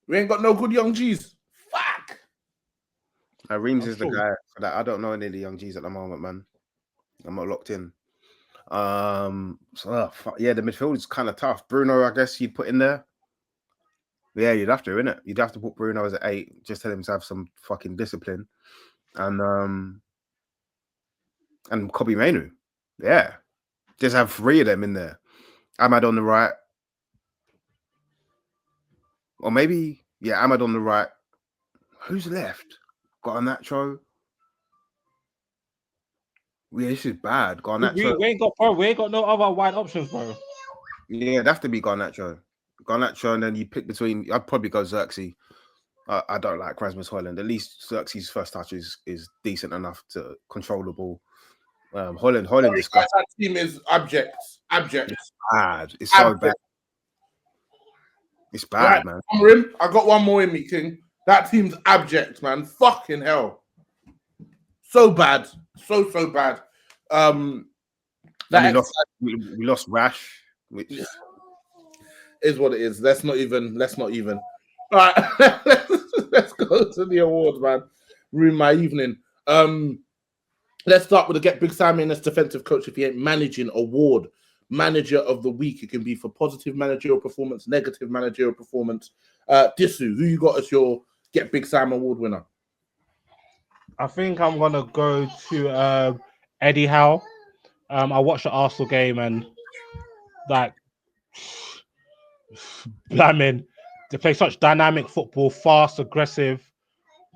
We ain't got no good young G's. Fuck. Reams is the guy for that. I don't know any of the young G's at the moment, man. I'm not locked in. Yeah, the midfield is kind of tough. Bruno, I guess you'd put in there. Yeah, you'd have to, innit? You'd have to put Bruno as an 8. Just tell him to have some fucking discipline. And Kobe Mainu. Yeah. Just have 3 of them in there. Ahmad on the right. Or maybe, yeah, Ahmad on the right. Who's left? Got a Nacho. Yeah, this is bad. Garnacho. We ain't got no other wide options, bro. Yeah, it'd have to be Garnacho. Garnacho, and then you pick between. I'd probably go Xerxes. I don't like Rasmus Højlund. At least Xerxes' first touch is decent enough to control the ball. Højlund is that team is abject. It's bad. It's so bad. It's bad, man. Amorim, I got one more in me, King. That team's abject, man. Fucking hell. So bad. So bad. We lost Rash, which is what it is. Let's not even. All right. Let's go to the awards, man. Ruin my evening. Let's start with the Get Big Sammy as defensive coach if he ain't managing award. Manager of the week. It can be for positive managerial performance, negative managerial performance. Disu, who you got as your Get Big Sam award winner? I think I'm gonna go to Eddie Howe. I watched the Arsenal game and like, blaming. They play such dynamic football, fast, aggressive.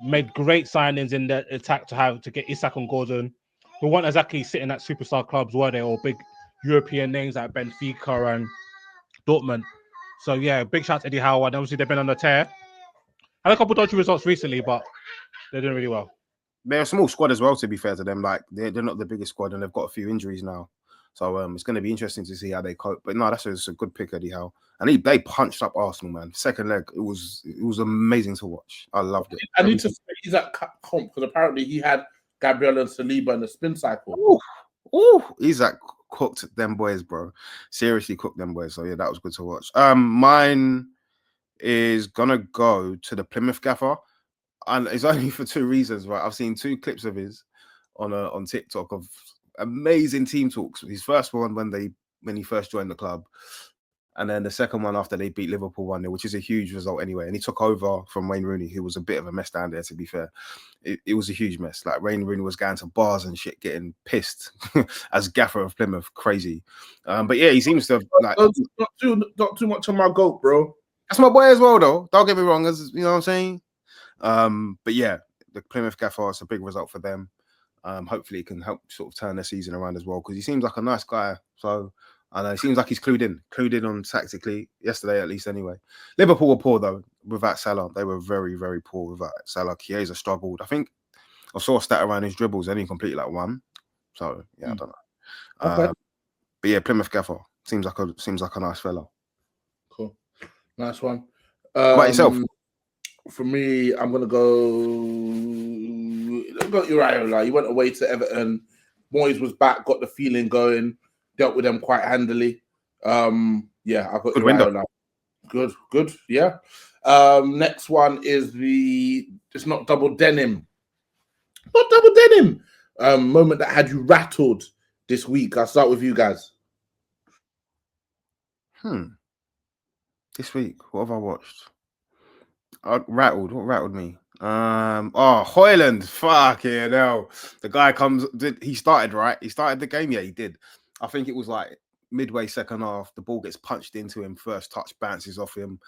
Made great signings in the attack to get Isak and Gordon, who weren't exactly sitting at superstar clubs, were they? Or big European names like Benfica and Dortmund. So yeah, big shout to Eddie Howe. And obviously they've been on the tear. Had a couple dodgy results recently, but they're doing really well. They're a small squad as well, to be fair to them. Like they're not the biggest squad, and they've got a few injuries now. So it's going to be interesting to see how they cope. But no, that's just a good pick, Eddie Howe. And they punched up Arsenal, man. Second leg, it was amazing to watch. I loved it. I need to say he's at comp because apparently he had Gabriel and Saliba in the spin cycle. Isaac cooked them boys, bro. Seriously cooked them boys. So yeah, that was good to watch. Mine is gonna go to the Plymouth gaffer. and it's only for two reasons, right? I've seen two clips of his on TikTok of amazing team talks. His first one when he first joined the club, and then the second one after they beat Liverpool 1-0, which is a huge result anyway. And he took over from Wayne Rooney, who was a bit of a mess down there, to be fair. It was a huge mess. Like, Wayne Rooney was going to bars and shit, getting pissed as gaffer of Plymouth, crazy. But yeah, he seems to have, like, not too much on my goat, bro. That's my boy as well, though. Don't get me wrong, as you know what I'm saying. But yeah, the Plymouth gaffer, it's a big result for them. Hopefully, it can help sort of turn the season around as well, because he seems like a nice guy. So I know it seems like he's clued in on tactically yesterday, at least. Anyway, Liverpool were poor though without Salah. They were very, very poor without Salah. Chiesa struggled. I think I saw a stat around his dribbles, and he completed like one. So yeah, I don't know. Okay. But yeah, Plymouth gaffer seems like a nice fella. Cool, nice one. How about yourself? For me, I'm gonna go. I got Uriah. He went away to Everton. Moyes was back, got the feeling going, dealt with them quite handily. Yeah, I got Good Uriah. window. Good. Yeah. Next one is it's not double denim. Not double denim. Moment that had you rattled this week. I'll start with you guys. This week, what have I watched? What rattled me? Hoyland. Fucking hell. The guy he started, right? He started the game. Yeah, he did. I think it was like midway second half. The ball gets punched into him. First touch bounces off him.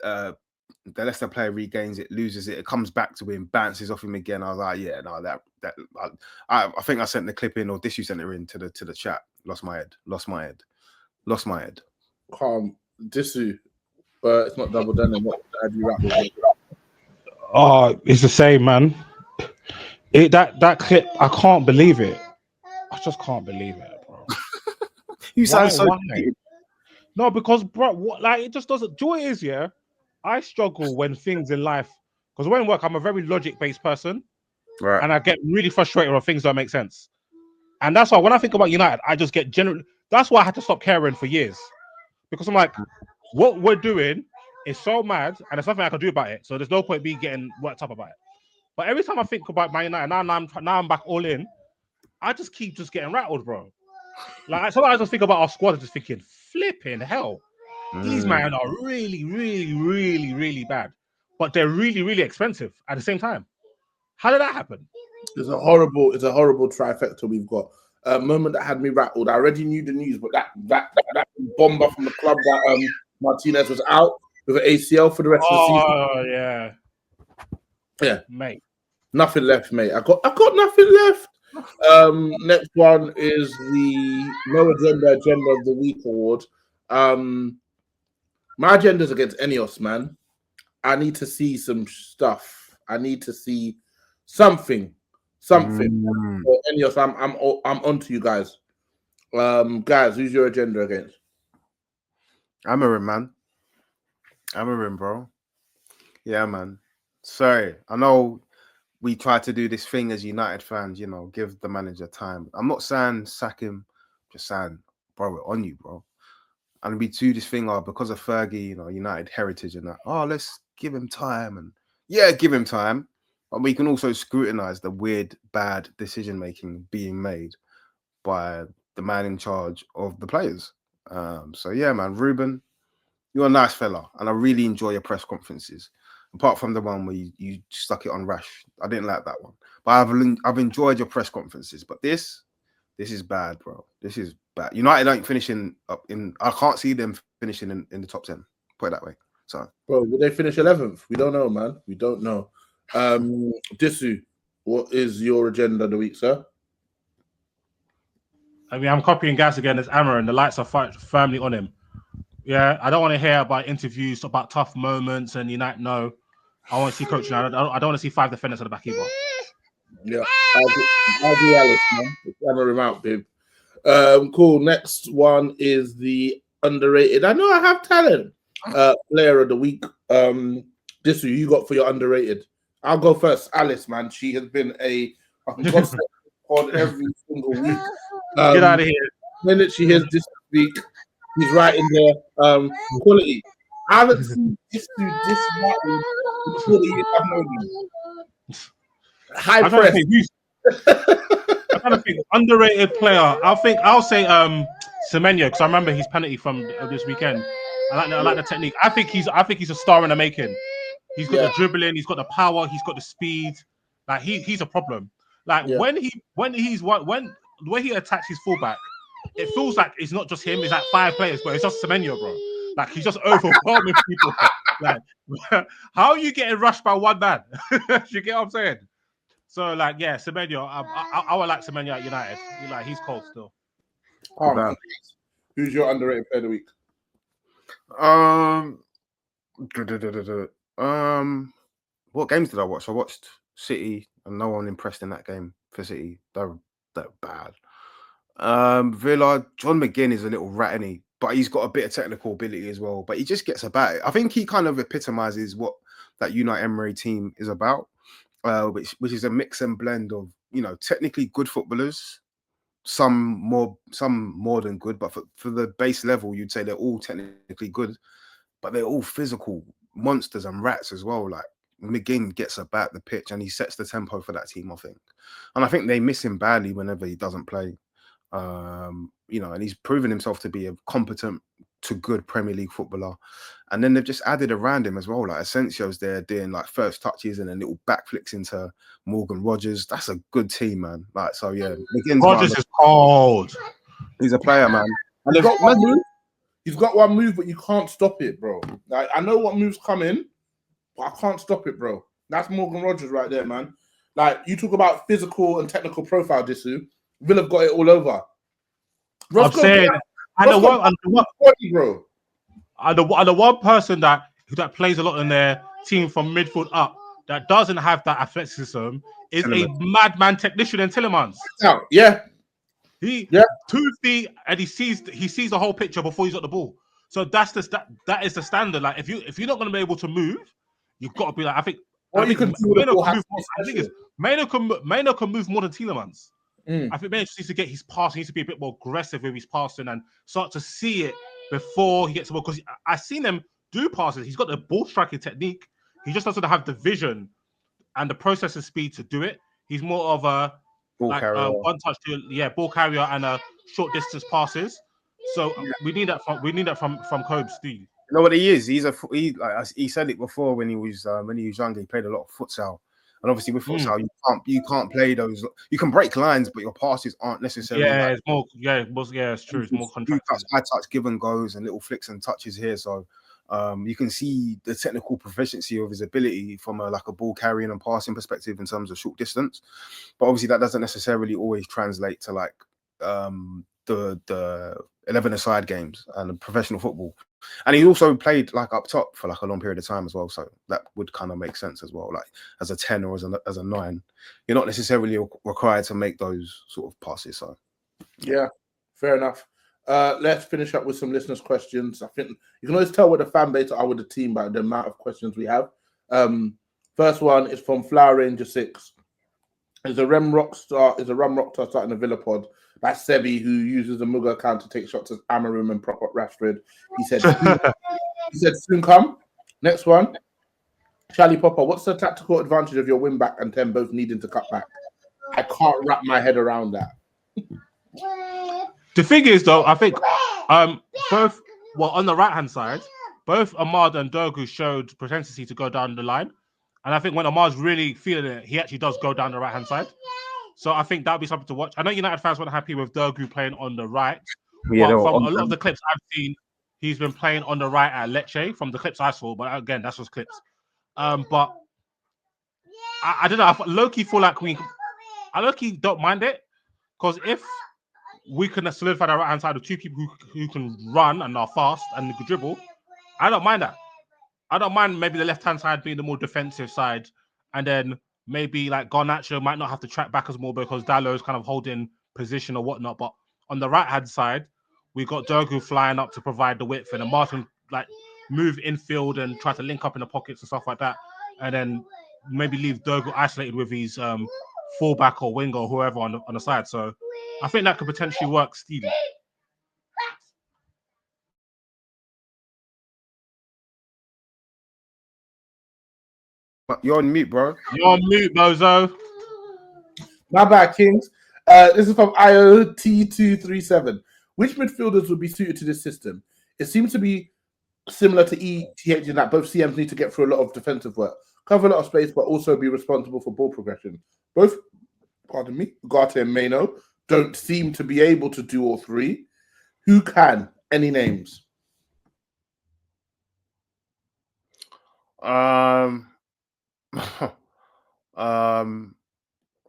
The Leicester player regains it, loses it. It comes back to him, bounces off him again. I was like, yeah, no, I think I sent the clip in, or Disu sent it in to the chat. Lost my head. Calm. Disu. It's not double denim. What had you rattled? Oh, it's the same, man. That clip, I can't believe it. I just can't believe it, bro. You sound so. No, because, bro, what, like, it just doesn't. Joy is, yeah. I struggle when things in life, because when I work, I'm a very logic-based person, Right. And I get really frustrated when things don't make sense. And that's why when I think about United, I just get generally. That's why I had to stop caring for years, because I'm like, what we're doing is so mad, and there's nothing I can do about it. So there's no point me getting worked up about it. But every time I think about Man United, now I'm back all in. I just keep getting rattled, bro. Like, sometimes I just think about our squad and just thinking, flipping hell, these men are really, really, really, really bad, but they're really, really expensive at the same time. How did that happen? It's a horrible trifecta we've got. Moment that had me rattled. I already knew the news, but that bomber from the club that Martinez was out with an ACL for the rest of the season. Oh yeah, mate. Nothing left, mate. I got nothing left. Next one is the No Agenda of the Week award. My agenda's against Enios, man. I need to see some stuff. I need to see something. Enios, I'm on to you guys. Guys, who's your agenda against? Amorim, man. Amorim, bro. Yeah, man. Sorry, I know we try to do this thing as United fans, you know, give the manager time. I'm not saying sack him, just saying, bro, we're on you, bro. And we do this thing, because of Fergie, you know, United heritage and that. Oh, let's give him time. And yeah, give him time. But we can also scrutinize the weird, bad decision-making being made by the man in charge of the players. So yeah, man, Ruben, you're a nice fella. And I really enjoy your press conferences. Apart from the one where you stuck it on Rash. I didn't like that one. But I've enjoyed your press conferences. But this is bad, bro. This is bad. United ain't finishing up in... I can't see them finishing in the top 10. Put it that way. So, bro, will they finish 11th? We don't know, man. We don't know. Disu, what is your agenda of the week, sir? I mean, I'm copying Gaz again. It's Amorim. The lights are firmly on him. Yeah, I don't want to hear about interviews about tough moments and United. No, I want to see coaching. I don't want to see 5 defenders at the back either. Yeah, I'll do Alice, man. It's Amorim out, babe. Cool. Next one is the underrated. I know I have talent. Player of the week. This who you got for your underrated. I'll go first. Alice, man. She has been a constant on every single week. Get out of here. The minute she hears this week, he's right in there. Quality. I haven't seen this rattled before the years I've known him. High I'm trying to press. think I'm trying to think underrated player. I'll say Semenyo, because I remember his penalty from this weekend. I like the technique. I think he's a star in the making. He's got the dribbling, he's got the power, he's got the speed. Like he's a problem. Like when the way he attacks his fullback, it feels like it's not just him, it's like 5 players, but it's just Semenyo, bro. Like he's just overwhelming people. Like how are you getting rushed by one man? You get what I'm saying? So like Semenyo, I would like Semenyo at United. He's cold still. Who's your underrated player of the week? What games did I watch? I watched City, and no one impressed in that game for City. They're bad. Villa, John McGinn is a little ratty, but he's got a bit of technical ability as well. But he just gets about it. I think he kind of epitomizes what that Unai Emery team is about, which is a mix and blend of technically good footballers, some more than good, but for the base level, you'd say they're all technically good, but they're all physical monsters and rats as well. Like McGinn gets about the pitch and he sets the tempo for that team, I think. And I think they miss him badly whenever he doesn't play. And he's proven himself to be a competent to good Premier League footballer. And then they've just added around him as well. Like Asensio's there doing like first touches and then little backflicks into Morgan Rogers. That's a good team, man. Like, so yeah. Rogers is cold. He's a player, man. And He's got one move, but you can't stop it, bro. Like, I know what moves come in, but I can't stop it, bro. That's Morgan Rogers right there, man. Like, you talk about physical and technical profile, Disu. Villa have got it all over. I'm saying, and the one person that plays a lot in their team from midfield up that doesn't have that athleticism is a madman technician in Tillemans. Yeah. 2 feet and he sees the whole picture before he's got the ball. So that is the standard. Like if you're not going to be able to move, you've got to be like Maino can move more than Tillemans. I think Maino just needs to get his pass. He needs to be a bit more aggressive with his passing and start to see it before he gets the ball. Because I've seen him do passes. He's got the ball striking technique. He just doesn't have the vision and the processing speed to do it. He's more of a one touch to ball carrier and short distance passes. So we need that from Cobes, Steve. You know what he is? He said it before when he was younger. He played a lot of futsal, and obviously with futsal you can't play those. You can break lines, but your passes aren't necessarily. It's more. It's true. It's more contracted. High touch, give and goes, and little flicks and touches here. So you can see the technical proficiency of his ability from a ball carrying and passing perspective in terms of short distance. But obviously that doesn't necessarily always translate to the 11-a-side games and professional football. And he also played up top for a long period of time as well. So that would kind of make sense as well. Like as a 10 or as a 9, you're not necessarily required to make those sort of passes. So yeah, fair enough. Let's finish up with some listeners' questions. I think you can always tell what the fan base are with the team by the amount of questions we have. First one is from Flower Ranger 6. Is a Rum Rockstar starting a Villa pod? That's Sebi, who uses a MUGA account to take shots at Amorim and prop up Rashford. He said soon come. Next one. Charlie Popper, what's the tactical advantage of your wing back and 10 both needing to cut back? I can't wrap my head around that. The thing is, though, I think both on the right-hand side, both Ahmad and Dogu showed propensity to go down the line. And I think when Ahmad's really feeling it, he actually does go down the right-hand side. So I think that'll be something to watch. I know United fans weren't happy with Dogu playing on the right. Yeah, from a lot of the clips I've seen, he's been playing on the right at Lecce from the clips I saw. But again, that's just clips. But I don't know. I low-key feel like I low-key don't mind it. Because if we can solidify the right-hand side of 2 people who can run and are fast and can dribble, I don't mind that. I don't mind maybe the left-hand side being the more defensive side, and then maybe Garnacho might not have to track back as more because Dallo is kind of holding position or whatnot. But on the right-hand side, we got Dogu flying up to provide the width, and then Martin move infield and try to link up in the pockets and stuff like that, and then maybe leave Dogu isolated with his fullback or winger or whoever on the side. So I think that could potentially work, Stevie. You're on mute, bro. You're on mute, bozo. My bad, Kings. This is from IOT237. Which midfielders would be suited to this system? It seems to be similar to ETH in that both CMs need to get through a lot of defensive work, cover a lot of space, but also be responsible for ball progression. Both, pardon me, Ugarte and Mano don't seem to be able to do all three. Who can? Any names?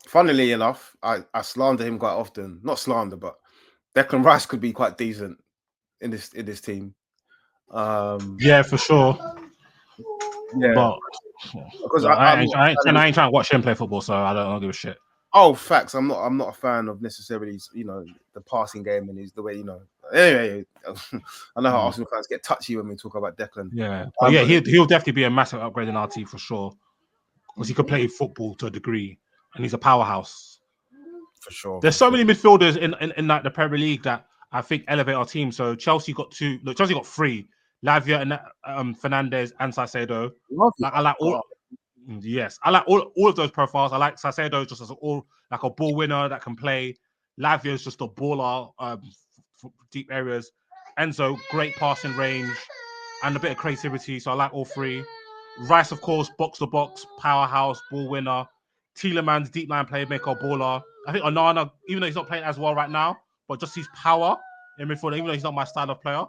Funnily enough, I slander him quite often. Not slander, but Declan Rice could be quite decent in this team. Yeah, for sure. Yeah, But because I ain't trying to watch him play football, so I don't give a shit. Oh, facts. I'm not a fan of necessarily, the passing game and the way, Anyway, I know how Arsenal fans get touchy when we talk about Declan. Yeah, but yeah, he'll definitely be a massive upgrade in our team for sure, because he could play football to a degree, and he's a powerhouse. For sure. There's so many midfielders in like the Premier League that I think elevate our team. So Chelsea got two. Look, Chelsea got three: Lavia and Fernandez and Saicedo. Like I like all. Yes, I like all of those profiles. I like Saicedo just as like a ball winner that can play. Lavia is just a baller, for deep areas. Enzo, great passing range and a bit of creativity. So I like all three. Rice, of course, box to box, powerhouse, ball winner. Tielemans, deep line playmaker, baller. I think Onana, even though he's not playing as well right now, but just his power in midfield, even though he's not my style of player,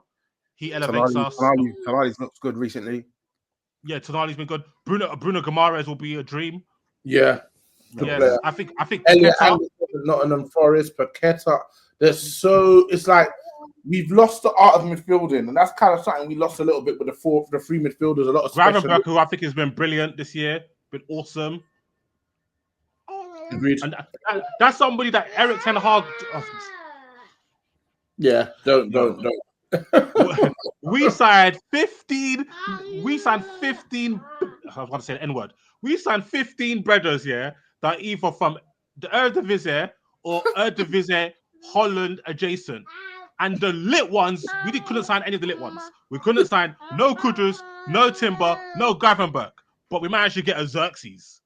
he elevates us. Tonali's looks good recently. Yeah, Tonali's been good. Bruno Guimaraes will be a dream. Yeah. Yes, I think Elliot Paqueta, Anderson, Nottingham Forest, Paqueta. It's like we've lost the art of midfielding, and that's kind of something we lost a little bit with the three midfielders. A lot of Gravenberg, who I think has been brilliant this year, been awesome. Agreed. And that's somebody that Eric Ten Hag. Yeah, don't. We signed 15. We signed 15. I was going to say the N word. We signed 15 brothers, yeah, that are either from the Eredivisie or Eredivisie Holland adjacent. And the lit ones, we couldn't sign any of the lit ones. We couldn't sign no Kudus, no Timber, no Gravenberg. But we managed to get a Xerxes.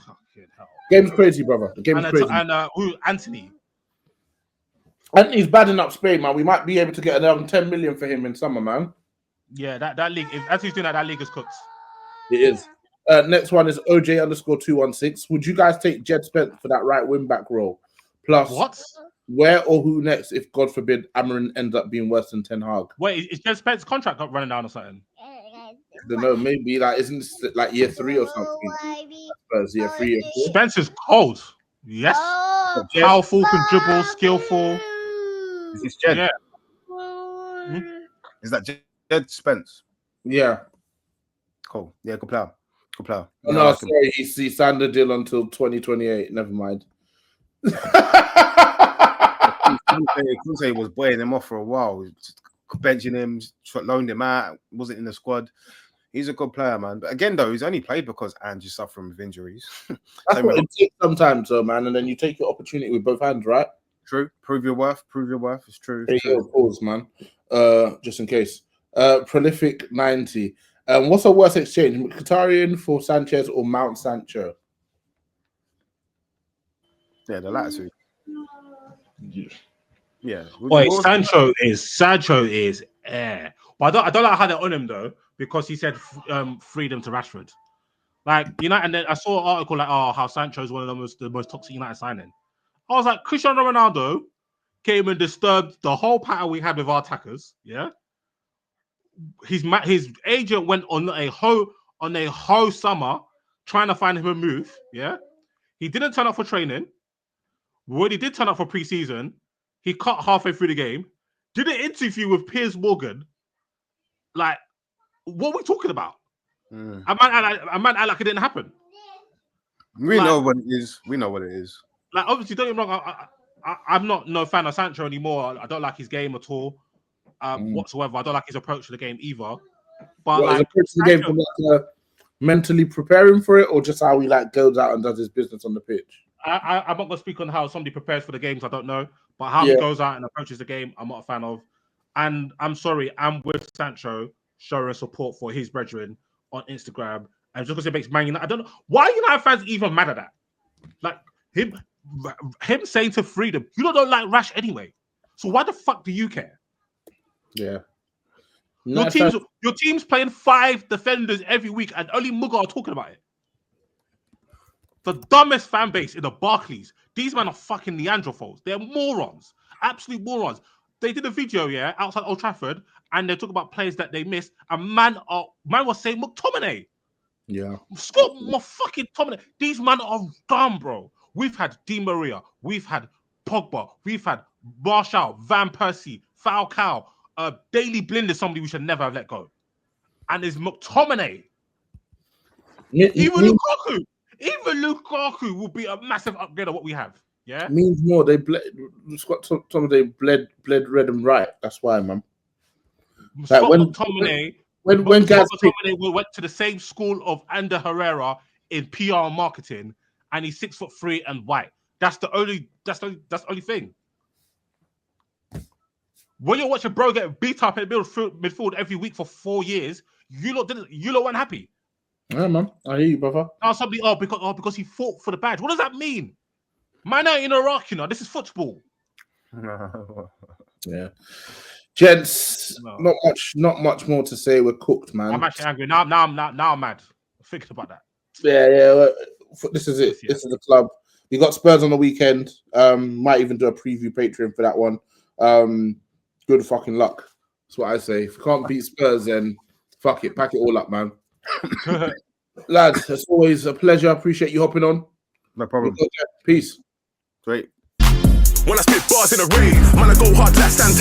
Fucking hell. Game's crazy, brother. The game's crazy. And who? Anthony. Anthony's badding up Spain, man. We might be able to get around 10 million for him in summer, man. Yeah, that league. If Anthony's doing that league is cooked. It is. Next one is OJ_216. Would you guys take Jed Spence for that right wing back role? Plus, what? Where or who next if, God forbid, Amorim ends up being worse than Ten Hag? Wait, is Jed Spence's contract not running down or something? I don't know. Maybe isn't this like year 3 or something? Spurs, year 3 or 4. Spence is cold. Yes. Powerful, can dribble, skillful. Is this Jed? Yeah. Is that Jed Spence? Yeah. Cool. Yeah, good player. Good player. Oh, no, sorry. He signed the deal until 2028. Never mind. Conte was boying him off for a while, benching him, loaned him out, wasn't in the squad. He's a good player, man. But again, though, he's only played because Andrew's suffering with injuries. That's what it takes sometimes, though, man. And then you take your opportunity with both hands, right? True. Prove your worth. Prove your worth. It's true. Pause, man. Just in case. Prolific 90. What's a worse exchange? Mkhitaryan for Sanchez or Mount Sancho? Yeah, the latter two. Yeah. Wait, Sancho is air. But I don't like how they're on him though, because he said freedom to Rashford. Like United, and then I saw an article like, how Sancho is one of the most toxic United signing. I was like, Cristiano Ronaldo came and disturbed the whole pattern we had with our attackers. Yeah. His agent went on a whole summer trying to find him a move. Yeah. He didn't turn up for training. When he did turn up for pre-season, he cut halfway through the game. Did an interview with Piers Morgan. Like, what are we talking about? A man act like it didn't happen. We know what it is. We know what it is. Like, obviously, don't get me wrong. I'm not no fan of Sancho anymore. I don't like his game at all, whatsoever. I don't like his approach to the game either. But his approach to the game, from mentally preparing for it, or just how he goes out and does his business on the pitch? I'm not going to speak on how somebody prepares for the games. I don't know, but how he goes out and approaches the game, I'm not a fan of. And I'm sorry, I'm with Sancho showing support for his brethren on Instagram And just because it makes Man United, I don't know why United fans even mad at that. Like him saying to Freedom, you don't like Rash anyway. So why the fuck do you care? Yeah. Your team's playing 5 defenders every week, and only MUGA are talking about it. The dumbest fan base in the Barclays. These men are fucking Neanderthals. They're morons. Absolute morons. They did a video, outside Old Trafford, and they talk about players that they missed. And man was saying McTominay. Yeah. Scott fucking Tominay. These men are dumb, bro. We've had Di Maria, we've had Pogba, we've had Martial, Van Persie, Falcao, Daily Blind is somebody we should never have let go. And there's McTominay. Even Lukaku will be a massive upgrade of what we have. Yeah, means more. They Scott Tominay bled red and right. That's why, man. Scott McTominay. When Gaz McTominay went to the same school of Ander Herrera in PR and marketing, and he's 6'3" and white. That's the only thing. When you're watching bro get beat up in midfield every week for 4 years, you lot weren't happy. Yeah, man. I hear you, brother. Now somebody because he fought for the badge. What does that mean? Man out in Iraq, this is football. Yeah. Gents, not much more to say. We're cooked, man. I'm actually angry. Now I'm mad. I'm thinking about that. Yeah. This is it. Yeah. This is the club. We got Spurs on the weekend. Might even do a preview Patreon for that one. Good fucking luck. That's what I say. If you can't beat Spurs, then fuck it. Pack it all up, man. Lads, it's always a pleasure. Appreciate you hopping on. No problem. Peace. Great. When I spit bars in a rave, man, I go hard, last stand.